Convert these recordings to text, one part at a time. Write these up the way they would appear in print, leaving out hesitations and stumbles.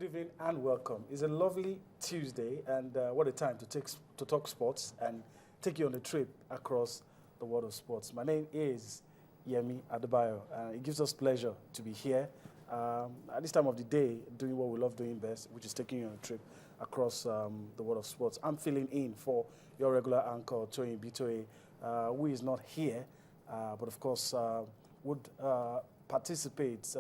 Good evening and welcome. It's a lovely Tuesday, and what a time to talk sports and take you on a trip across the world of sports. My name is Yemi Adebayo, and it gives us pleasure to be here at this time of the day doing what we love doing best, which is taking you on a trip across the world of sports. I'm filling in for your regular anchor, Toyin Bitoye, who is not here, but of course would participate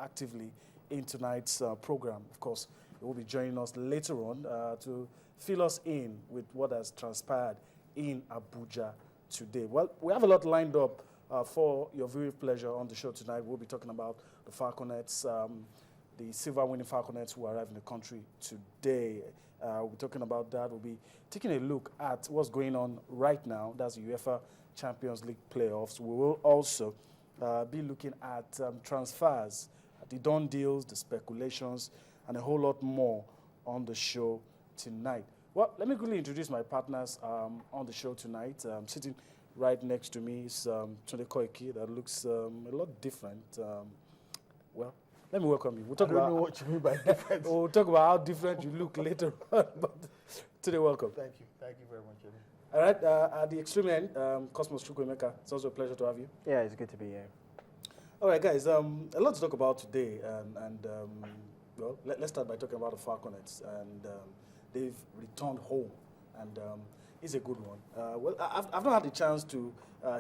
actively in tonight's program. Of course, he will be joining us later on to fill us in with what has transpired in Abuja today. Well, we have a lot lined up for your viewing pleasure on the show tonight. We'll be talking about the Falconets, the silver-winning Falconets who arrived in the country today. We'll be talking about that. We'll be taking a look at what's going on right now. That's the UEFA Champions League playoffs. We will also be looking at transfers, the done deals, the speculations, and a whole lot more on the show tonight. Well, let me quickly introduce my partners on the show tonight. Sitting right next to me is Tunde Koiki, that looks a lot different. Well, let me welcome you. I don't know what you mean by different. We'll talk about how different you look later on. But Tunde, welcome. Thank you. Thank you very much, Eddie. All right, at the extreme end, Cosmos Chukwemeka, it's also a pleasure to have you. Yeah, it's good to be here. All right, guys, a lot to talk about today, well, let's start by talking about the Falconets, and they've returned home, and it's a good one. Well, I've not had the chance to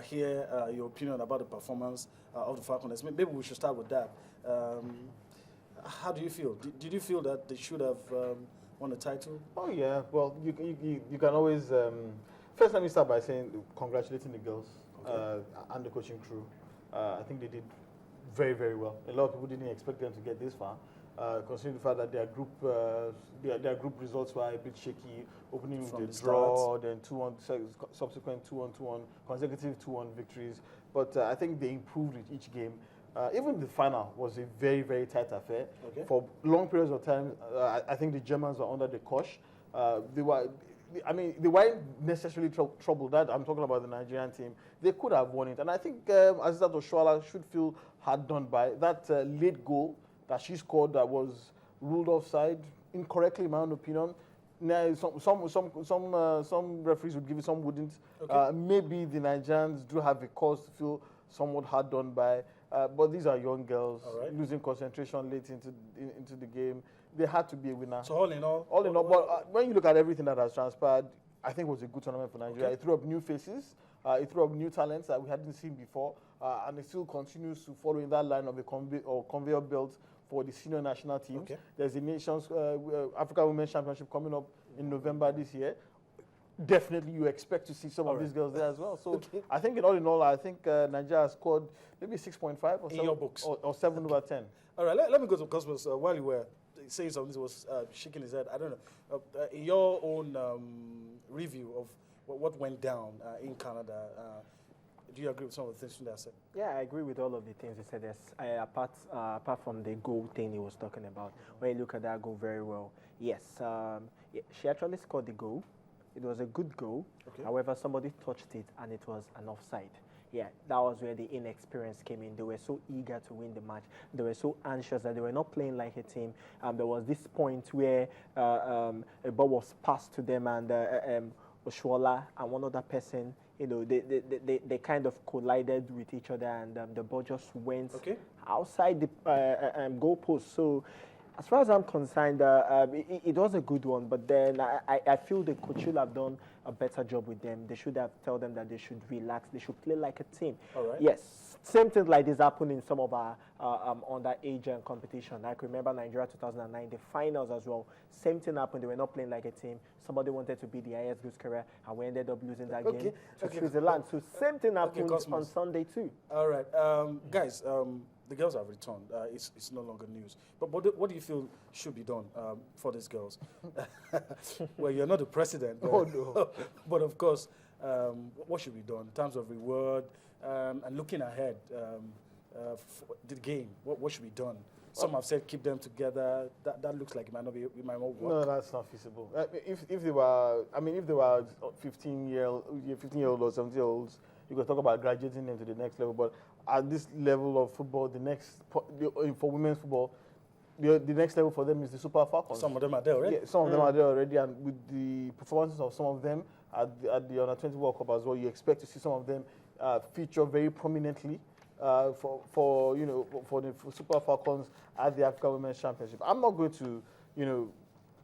hear your opinion about the performance of the Falconets. Maybe we should start with that. How do you feel? Did you feel that they should have won the title? Oh, yeah. Well, you can always... first, let me start by saying congratulating the girls and the coaching crew. I think they did very, very well. A lot of people didn't expect them to get this far, considering the fact that their group results were a bit shaky, opening with the draw, then subsequent 2-1, consecutive 2-1 victories. But I think they improved with each game. Even the final was a very, very tight affair. Okay. For long periods of time, I think the Germans were under the cosh. They weren't necessarily troubled. That I'm talking about the Nigerian team. They could have won it, and I think Azizat Oshoala should feel hard done by that late goal that she scored that was ruled offside incorrectly, in my own opinion. Now, some referees would give it, some wouldn't. Okay. Maybe the Nigerians do have a cause to feel somewhat hard done by, but these are young girls losing concentration late into the game. They had to be a winner. So all in all, but when you look at everything that has transpired, I think it was a good tournament for Nigeria. Okay. It threw up new faces, it threw up new talents that we hadn't seen before, and it still continues to follow in that line of a conveyor belt for the senior national teams. Okay. There's the Nations Africa Women's Championship coming up in November this year. Definitely, you expect to see some of these girls there as well. So I think, in all, I think Nigeria has scored maybe 6.5 or 7, your books. or 7 over 10. All right, let me go to Cosmos. While you were saying something, he was shaking his head. I don't know. In your own review of what went down in Canada, do you agree with some of the things that I said? Yeah, I agree with all of the things he said. Apart from the goal thing he was talking about, when you look at that goal very well, yes, she actually scored the goal. It was a good goal. Okay. However, somebody touched it and it was an offside. Yeah, that was where the inexperience came in. They were so eager to win the match. They were so anxious that they were not playing like a team. There was this point where a ball was passed to them, and Oshoala and one other person, they kind of collided with each other, and the ball just went outside the goalpost. So, as far as I'm concerned, it was a good one, but then I feel the coach should have done a better job with them. They should have told them that they should relax. They should play like a team. All right. Yes, same thing like this happened in some of our underage competition. I can remember Nigeria 2009, the finals as well. Same thing happened. They were not playing like a team. Somebody wanted to be the highest goal scorer, and we ended up losing that game to Switzerland. So same thing happened on Sunday too. All right, guys. The girls have returned. It's no longer news. But what do you feel should be done for these girls? Well, you're not the president. But, oh, no. But of course, what should be done in terms of reward and looking ahead for the game? What should be done? Some have said keep them together. That looks like it might not work. No, that's not feasible. If they were 15-year-old or 17-year-olds, you could talk about graduating them to the next level. But at this level of football, for women's football, the next level for them is the Super Falcons. Some of them are there already. Yeah, some of them are there already, and with the performances of some of them at the Under-20 World Cup as well, you expect to see some of them feature very prominently for the Super Falcons at the African Women's Championship. I'm not going to,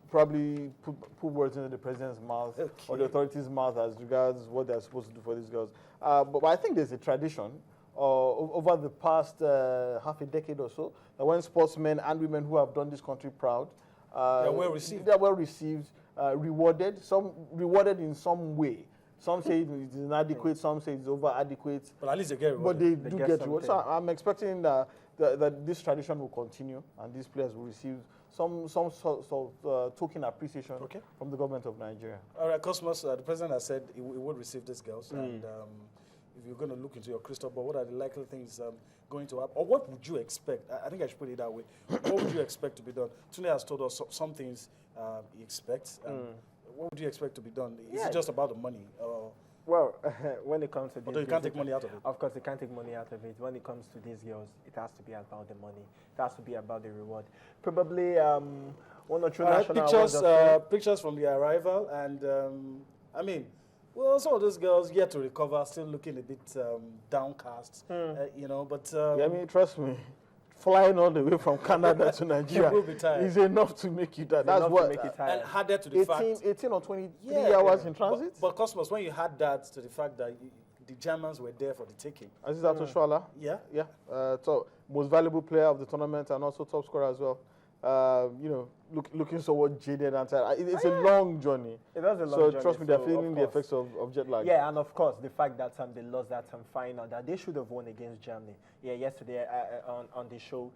probably put words into the president's mouth or the authorities' mouth as regards what they're supposed to do for these girls. But I think there's a tradition over the past half a decade or so that when sportsmen and women who have done this country proud, they're well received. They're well received, rewarded. Some rewarded in some way. Some say it is inadequate. Some say it's over adequate. But at least they get rewarded. But they do get rewarded. So I'm expecting that this tradition will continue and these players will receive some sort of token appreciation from the government of Nigeria. All right, Cosmos, the president has said he would receive these girls. And if you're going to look into your crystal ball, what are the likely things going to happen? Or what would you expect? I think I should put it that way. What would you expect to be done? Tunde has told us some things he expects. What would you expect to be done? Is it just about the money? Well, when it comes to Although you can't take money out of it. Of course, you can't take money out of it. When it comes to these girls, it has to be about the money. It has to be about the reward. Probably one or two national awards. Pictures from the arrival, and some of those girls yet to recover, still looking a bit downcast, But trust me. Flying all the way from Canada to Nigeria is enough to make you tired. That's what. And added to the 18 or 23 hours in transit. But Cosmos, when you had that to the fact that the Germans were there for the taking. Aziz Atoshwala. Yeah. So most valuable player of the tournament and also top scorer as well. Looking somewhat jaded and tired. It's a long journey. It is a long journey. So trust me, they're feeling the effects of jet lag. Yeah, and of course, the fact that they lost that final, that they should have won against Germany. Yeah, yesterday on the show,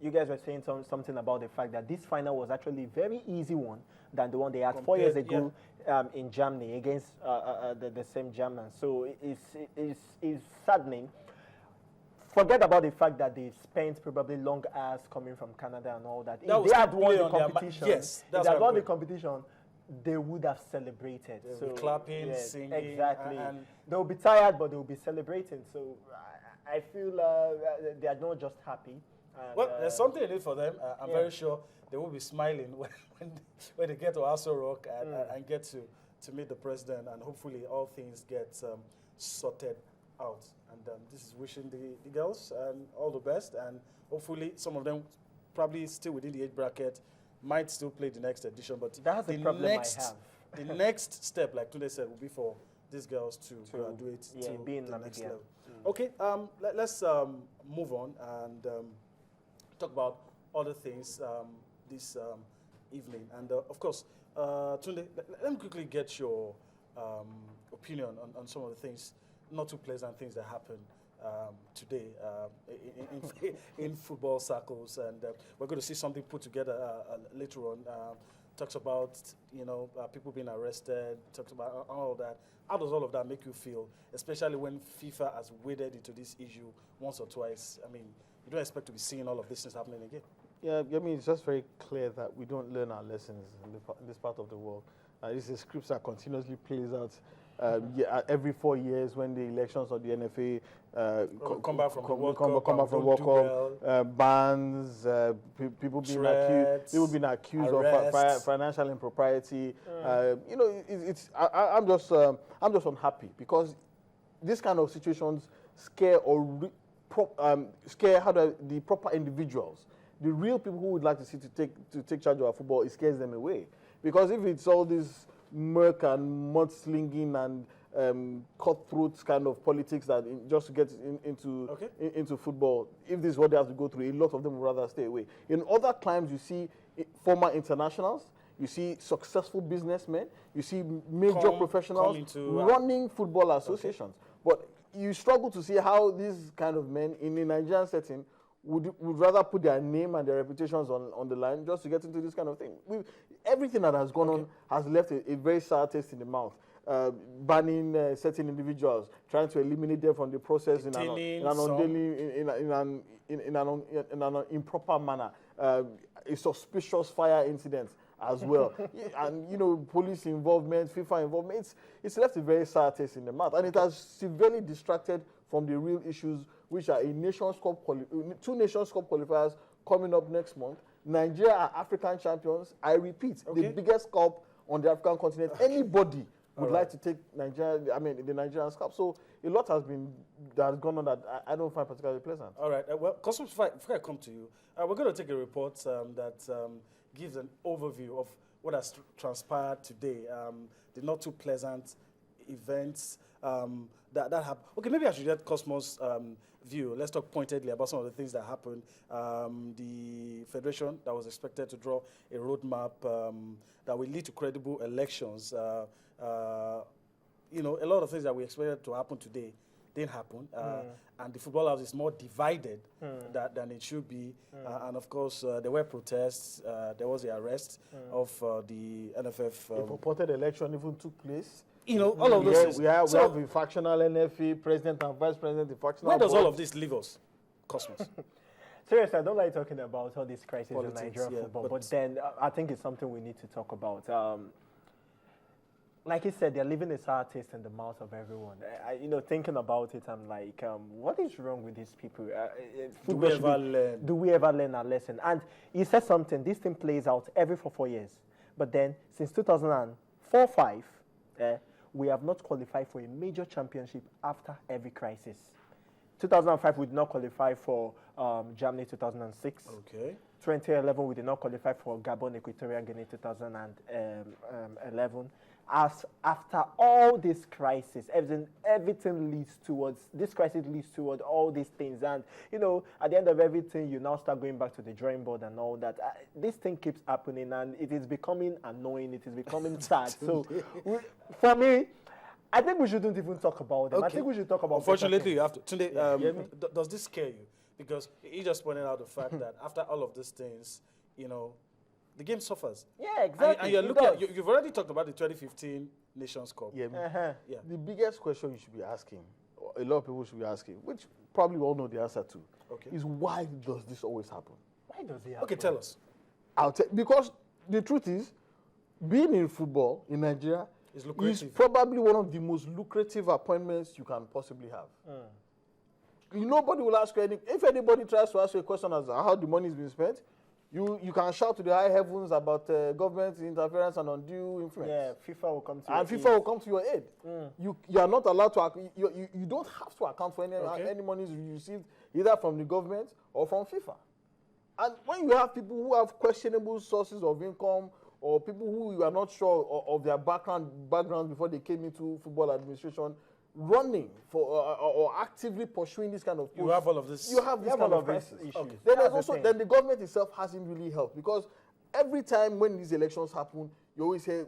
you guys were saying something about the fact that this final was actually a very easy one than the one they had 4 years ago in Germany against the same Germans. So it's saddening. Forget about the fact that they spent probably long hours coming from Canada and all that. If they had won the competition, they would have celebrated. So clapping, singing. Exactly. And they will be tired, but they will be celebrating. So I feel they are not just happy. Well, there's something in it for them. I'm very sure they will be smiling when they get to Aso Rock and get to meet the president, and hopefully all things get sorted out. And this is wishing the girls all the best, and hopefully some of them probably still within the age bracket might still play the next edition. But that's the problem I have. The next step, like Tunde said, will be for these girls to graduate to the next level. Okay, let's move on and talk about other things this evening. And of course, Tunde, let me quickly get your opinion on some of the things, not too pleasant things that happened today in football circles, and we're going to see something put together later on. Talks about people being arrested. Talks about all of that. How does all of that make you feel, especially when FIFA has waded into this issue once or twice? I mean, you don't expect to be seeing all of these things happening again. Yeah, I mean, it's just very clear that we don't learn our lessons in this part of the world. It's a script that continuously plays out every 4 years when the elections of the NFA come back from the World Cup, bans, people being accused of financial impropriety. I'm just unhappy because this kind of situations scare the proper individuals. The real people who would like to see to take charge of our football, it scares them away. Because if it's all this murk and mudslinging and cutthroat kind of politics that just to get into football, if this is what they have to go through, a lot of them would rather stay away. In other climes, you see former internationals, you see successful businessmen, you see major professionals running football associations. But you struggle to see how these kind of men in a Nigerian setting would rather put their name and their reputations on the line just to get into this kind of thing. Everything that has gone on has left a very sour taste in the mouth. Banning certain individuals, trying to eliminate them from the process in an improper manner. A suspicious fire incident as well. And, police involvement, FIFA involvement, it's left a very sour taste in the mouth. And it has severely distracted from the real issues, which are two Nations Cup qualifiers coming up next month. Nigeria are African champions. I repeat, the biggest cup on the African continent. Anybody would like to take Nigeria, the Nigerian Cup. So a lot has gone on that I don't find particularly pleasant. All right. Well, Cosmos, before I come to you, we're going to take a report that gives an overview of what has transpired today. The not too pleasant events that happened. Okay, maybe I should get Cosmos' view. Let's talk pointedly about some of the things that happened. The federation that was expected to draw a roadmap that will lead to credible elections. You know, a lot of things that we expected to happen today didn't happen, and the football house is more divided than it should be. And of course, there were protests. There was the arrest of the NFF. The purported election even took place. You know, all of those things. We have a factional NFF, president and vice president, the factional. Where does board. all of this leave us, Cosmos? Seriously, I don't like talking about all this crisis Politics, in Nigerian football, but then I think it's something we need to talk about. Like he said, they're leaving a sour taste in the mouth of everyone. Thinking about it, I'm like, what is wrong with these people? Do we ever learn our lesson? And he said something, this thing plays out every 4 years. But then, since 2004-05, we have not qualified for a major championship after every crisis. 2005, we did not qualify for Germany 2006. Okay. 2011, we did not qualify for Gabon, Equatorial Guinea 2011. As after all this crisis, everything leads towards, this crisis leads toward all these things. And, at the end of everything, you now start going back to the drawing board and all that. This thing keeps happening, and it is becoming annoying. It is becoming sad. So, for me, I think we shouldn't even talk about them. Okay. I think we should talk about. Unfortunately, you have to. Tunde, does this scare you? Because he just pointed out the fact that after all of these things, the game suffers. Yeah, exactly. And you're looking at, you've already talked about the 2015 Nations Cup. Yeah. The biggest question you should be asking, a lot of people should be asking, which probably we all know the answer to, is why does this always happen? Why does it happen? Okay, tell us. Because the truth is, being in football in Nigeria is probably one of the most lucrative appointments you can possibly have. Nobody will ask you anything. If anybody tries to ask you a question as to how the money is being spent, you can shout to the high heavens about government interference and undue influence. Yeah, FIFA will come to your aid. And FIFA will come to your aid. You are not allowed to, you don't have to account for any monies you received either from the government or from FIFA. And when you have people who have questionable sources of income, or people who you are not sure of their backgrounds before they came into football administration, running for or actively pursuing this kind of post, you have all of this. You have this kind of crisis. Okay. Then the government itself hasn't really helped, because every time when these elections happen, you always hear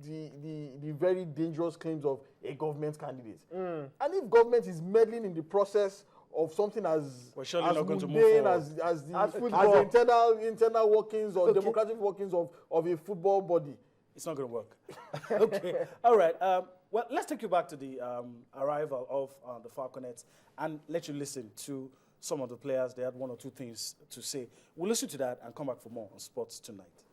the very dangerous claims of a government candidate. And if government is meddling in the process of something as mundane as the internal workings or democratic workings of a football body, it's not going to work. Okay. All right. Well, let's take you back to the arrival of the Falconets and let you listen to some of the players. They had one or two things to say. We'll listen to that and come back for more on Sports Tonight.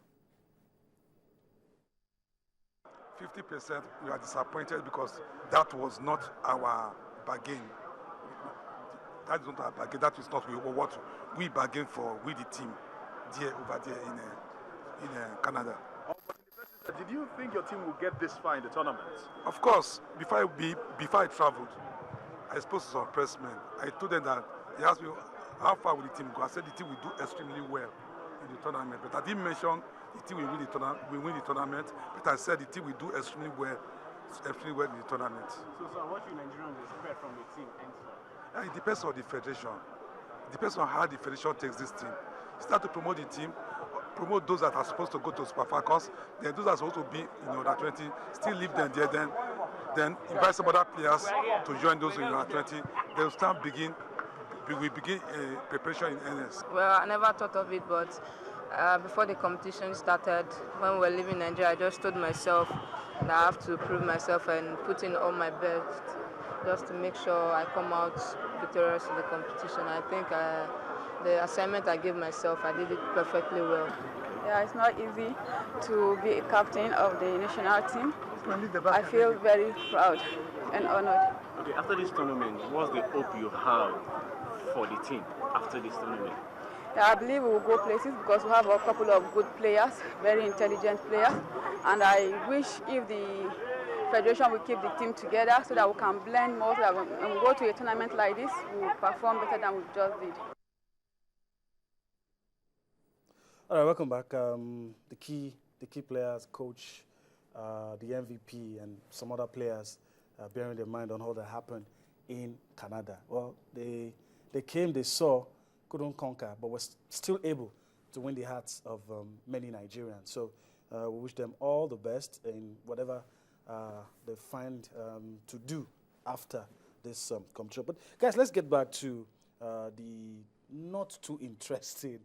50% we are disappointed because that was not our bargain. That is not our bargain. That is not what we bargained for with the team over there in Canada. Did you think your team would get this far in the tournament? Of course. Before I traveled, I spoke to some pressmen. I told them that they asked me how far will the team go. I said the team will do extremely well in the tournament. But I didn't mention the team will win the tournament. But I said the team will do extremely well in the tournament. So what should Nigerians expect from the team? It depends on the federation. It depends on how the federation takes this team. Start to promote the team, promote those that are supposed to go to Super Falcons, then those that are supposed to be in under 20, still leave them there, then invite some other players to join those in under 20. They'll we begin preparation in earnest. Well, I never thought of it, but before the competition started, when we were leaving Nigeria, I just told myself that I have to prove myself and put in all my best just to make sure I come out victorious in the competition. I think the assignment I gave myself, I did it perfectly well. Yeah, it's not easy to be a captain of the national team. I feel very proud and honored. Okay, after this tournament, what's the hope you have for the team after this tournament? Yeah, I believe we will go places because we have a couple of good players, very intelligent players, and I wish if the Federation will keep the team together so that we can blend more, so that when we go to a tournament like this, we will perform better than we just did. All right, welcome back. The key players, coach, the MVP, and some other players bearing their mind on all that happened in Canada. Well, they came, they saw, couldn't conquer, but was still able to win the hearts of many Nigerians. So we wish them all the best in whatever they find to do after this competition. But guys, let's get back to the not too interesting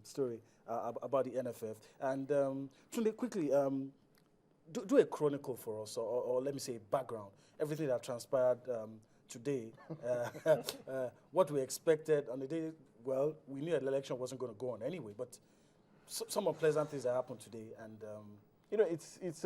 story about the NFF. And Tunde, quickly, do a chronicle for us, or let me say background, everything that transpired today, what we expected on the day. Well, we knew the election wasn't going to go on anyway, but some unpleasant things that happened today. And you know, it's